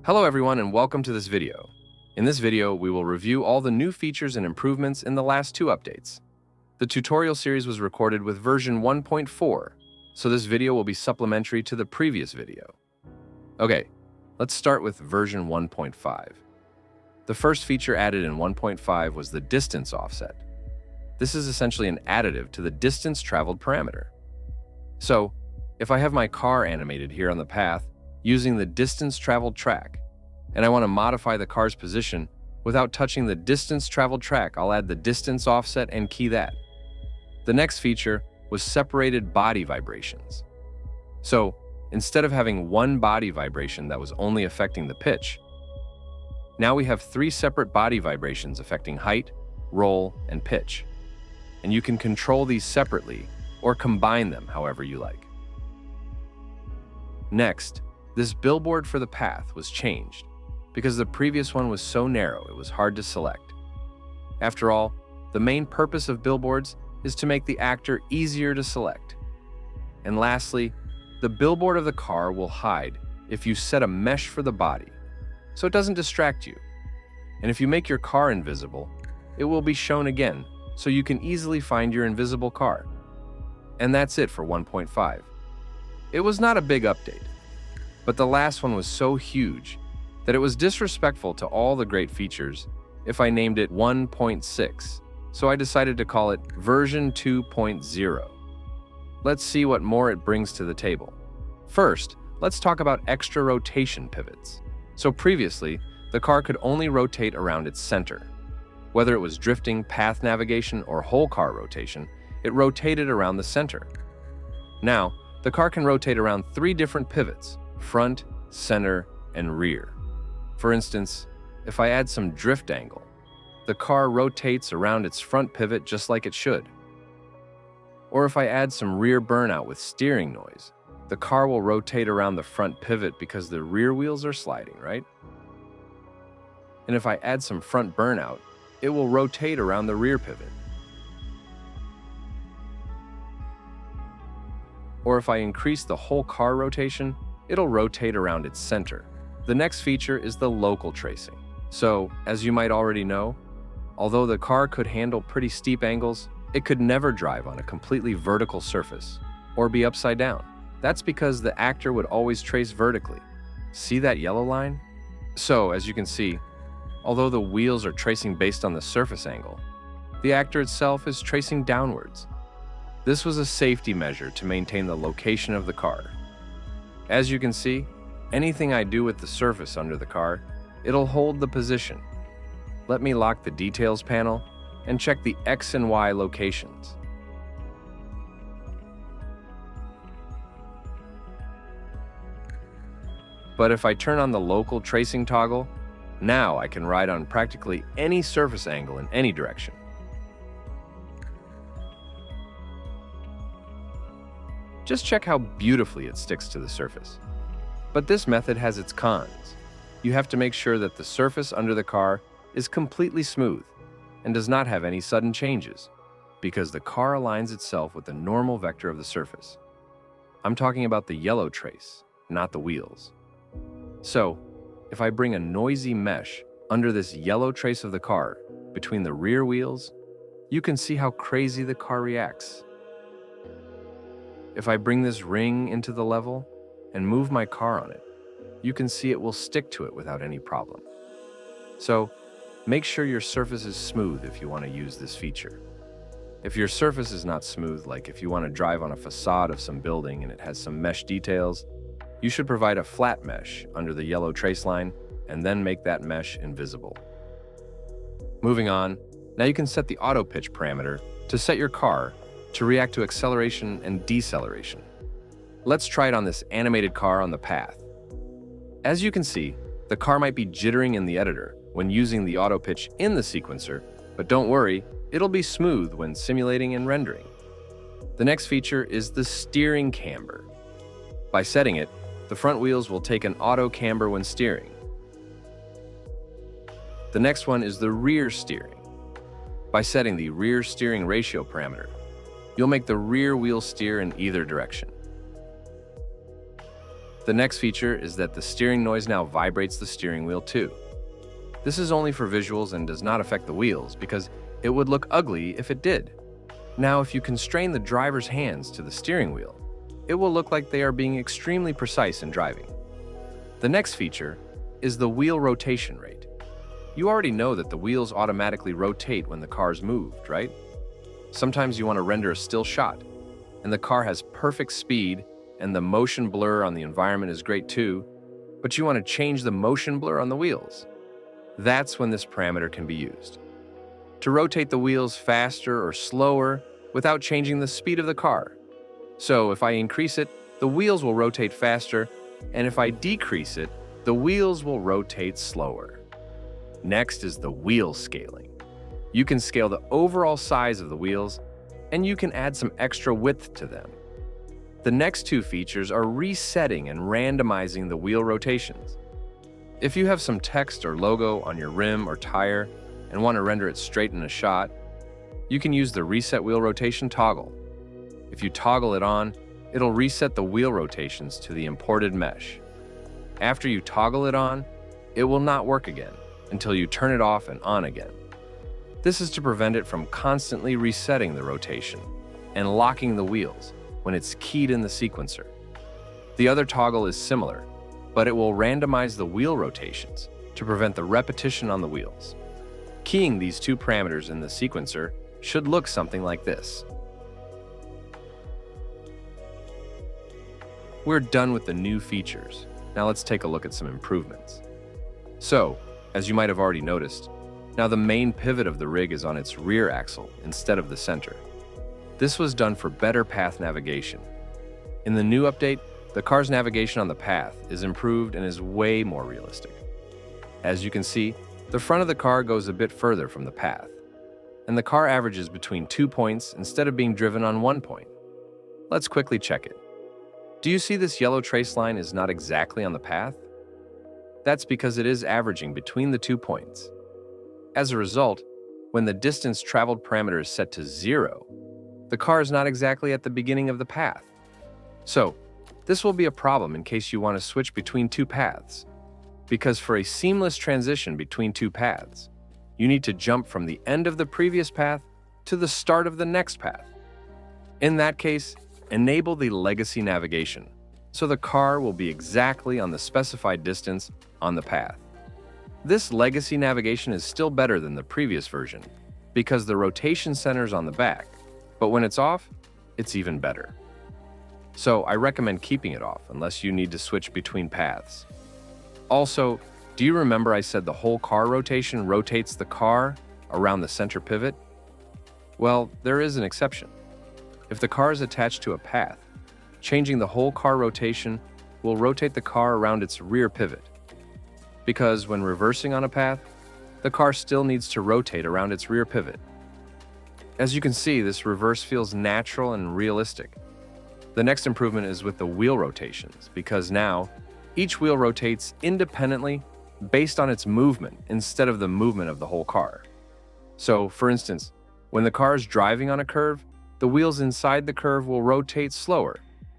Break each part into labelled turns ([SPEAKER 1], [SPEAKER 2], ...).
[SPEAKER 1] Hello everyone and welcome to this video. In this video, we will review all the new features and improvements in the last two updates. The tutorial series was recorded with version 1.4, so this video will be supplementary to the previous video. Okay, let's start with version 1.5. The first feature added in 1.5 was the distance offset. This is essentially an additive to the distance traveled parameter. So, if I have my car animated here on the path, using the distance traveled track, and I want to modify the car's position without touching the distance traveled track, I'll add the distance offset and key that. The next feature was separated body vibrations. So, instead of having one body vibration that was only affecting the pitch, now we have three separate body vibrations affecting height, roll, and pitch. And you can control these separately or combine them however you like. Next, this billboard for the path was changed because the previous one was so narrow it was hard to select. After all, the main purpose of billboards is to make the actor easier to select. And lastly, the billboard of the car will hide if you set a mesh for the body, so it doesn't distract you. And if you make your car invisible, it will be shown again so you can easily find your invisible car. And that's it for 1.5. It was not a big update, but the last one was so huge that it was disrespectful to all the great features if I named it 1.6, so I decided to call it version 2.0. Let's see what more it brings to the table. First, let's talk about extra rotation pivots. So previously, the car could only rotate around its center. Whether it was drifting, path navigation, or whole car rotation, it rotated around the center. Now, the car can rotate around three different pivots: front, center, and rear. For instance, if I add some drift angle, the car rotates around its front pivot just like it should. Or if I add some rear burnout with steering noise, the car will rotate around the front pivot because the rear wheels are sliding, right? And if I add some front burnout, it will rotate around the rear pivot. Or if I increase the whole car rotation, it'll rotate around its center. The next feature is the local tracing. So, as you might already know, although the car could handle pretty steep angles, it could never drive on a completely vertical surface or be upside down. That's because the actor would always trace vertically. See that yellow line? So, as you can see, although the wheels are tracing based on the surface angle, the actor itself is tracing downwards. This was a safety measure to maintain the location of the car. As you can see, anything I do with the surface under the car, it'll hold the position. Let me lock the details panel and check the X and Y locations. But if I turn on the local tracing toggle, now I can ride on practically any surface angle in any direction. Just check how beautifully it sticks to the surface. But this method has its cons. You have to make sure that the surface under the car is completely smooth and does not have any sudden changes, because the car aligns itself with the normal vector of the surface. I'm talking about the yellow trace, not the wheels. So, if I bring a noisy mesh under this yellow trace of the car between the rear wheels, you can see how crazy the car reacts. If I bring this ring into the level and move my car on it, you can see it will stick to it without any problem. So, make sure your surface is smooth if you want to use this feature. If your surface is not smooth, like if you want to drive on a facade of some building and it has some mesh details, you should provide a flat mesh under the yellow trace line and then make that mesh invisible. Moving on, now you can set the auto pitch parameter to set your car to react to acceleration and deceleration. Let's try it on this animated car on the path. As you can see, the car might be jittering in the editor when using the auto pitch in the sequencer, but don't worry, it'll be smooth when simulating and rendering. The next feature is the steering camber. By setting it, the front wheels will take an auto camber when steering. The next one is the rear steering. By setting the rear steering ratio parameter, you'll make the rear wheel steer in either direction. The next feature is that the steering noise now vibrates the steering wheel too. This is only for visuals and does not affect the wheels because it would look ugly if it did. Now, if you constrain the driver's hands to the steering wheel, it will look like they are being extremely precise in driving. The next feature is the wheel rotation rate. You already know that the wheels automatically rotate when the car's moved, right? Sometimes you want to render a still shot, and the car has perfect speed, and the motion blur on the environment is great too, but you want to change the motion blur on the wheels. That's when this parameter can be used. To rotate the wheels faster or slower without changing the speed of the car. So if I increase it, the wheels will rotate faster, and if I decrease it, the wheels will rotate slower. Next is the wheel scaling. You can scale the overall size of the wheels, and you can add some extra width to them. The next two features are resetting and randomizing the wheel rotations. If you have some text or logo on your rim or tire and want to render it straight in a shot, you can use the Reset Wheel Rotation toggle. If you toggle it on, it'll reset the wheel rotations to the imported mesh. After you toggle it on, it will not work again until you turn it off and on again. This is to prevent it from constantly resetting the rotation and locking the wheels when it's keyed in the sequencer. The other toggle is similar, but it will randomize the wheel rotations to prevent the repetition on the wheels. Keying these two parameters in the sequencer should look something like this. We're done with the new features. Now let's take a look at some improvements. So, as you might have already noticed, now the main pivot of the rig is on its rear axle instead of the center. This was done for better path navigation. In the new update, the car's navigation on the path is improved and is way more realistic. As you can see, the front of the car goes a bit further from the path, and the car averages between 2 points instead of being driven on 1 point. Let's quickly check it. Do you see this yellow trace line is not exactly on the path? That's because it is averaging between the 2 points. As a result, when the distance traveled parameter is set to 0, the car is not exactly at the beginning of the path. So, this will be a problem in case you want to switch between two paths, because for a seamless transition between two paths, you need to jump from the end of the previous path to the start of the next path. In that case, enable the legacy navigation, so the car will be exactly on the specified distance on the path. This legacy navigation is still better than the previous version, because the rotation centers on the back, but when it's off, it's even better. So I recommend keeping it off unless you need to switch between paths. Also, do you remember I said the whole car rotation rotates the car around the center pivot? Well, there is an exception. If the car is attached to a path, changing the whole car rotation will rotate the car around its rear pivot. Because when reversing on a path, the car still needs to rotate around its rear pivot. As you can see, this reverse feels natural and realistic. The next improvement is with the wheel rotations, because now each wheel rotates independently based on its movement instead of the movement of the whole car. So, for instance, when the car is driving on a curve, the wheels inside the curve will rotate slower,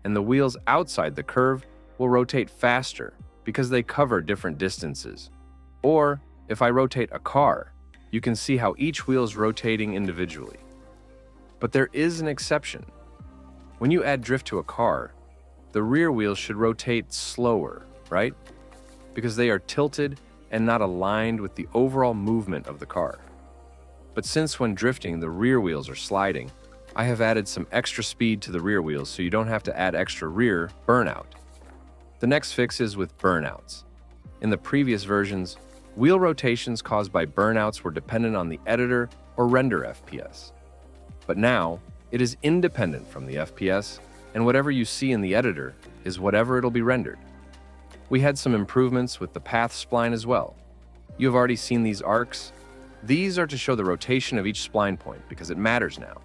[SPEAKER 1] and the wheels outside the curve will rotate faster because they cover different distances. Or, if I rotate a car, you can see how each wheel is rotating individually. But there is an exception. When you add drift to a car, the rear wheels should rotate slower, right? Because they are tilted and not aligned with the overall movement of the car. But since when drifting the rear wheels are sliding, I have added some extra speed to the rear wheels so you don't have to add extra rear burnout. The next fix is with burnouts. In the previous versions, wheel rotations caused by burnouts were dependent on the editor or render FPS. But now, it is independent from the FPS, and whatever you see in the editor is whatever it'll be rendered. We had some improvements with the path spline as well. You have already seen these arcs. These are to show the rotation of each spline point because it matters now.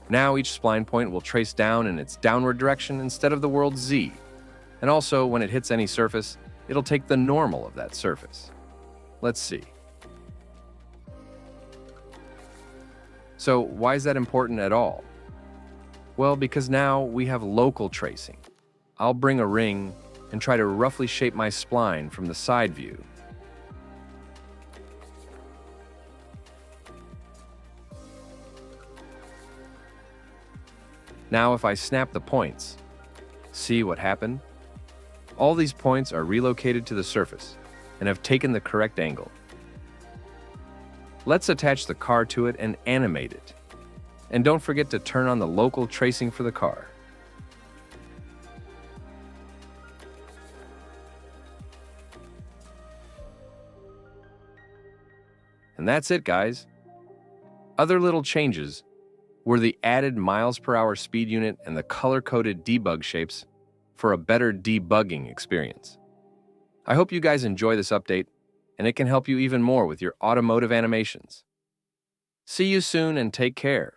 [SPEAKER 1] Now each spline point will trace down in its downward direction instead of the world Z. And also, when it hits any surface, it'll take the normal of that surface. Let's see. So why is that important at all? Well, because now we have local tracing. I'll bring a ring and try to roughly shape my spline from the side view. Now if I snap the points, see what happened? All these points are relocated to the surface and have taken the correct angle. Let's attach the car to it and animate it. And don't forget to turn on the local tracing for the car. And that's it, guys. Other little changes were the added miles per hour speed unit and the color-coded debug shapes for a better debugging experience. I hope you guys enjoy this update, and it can help you even more with your automotive animations. See you soon and take care.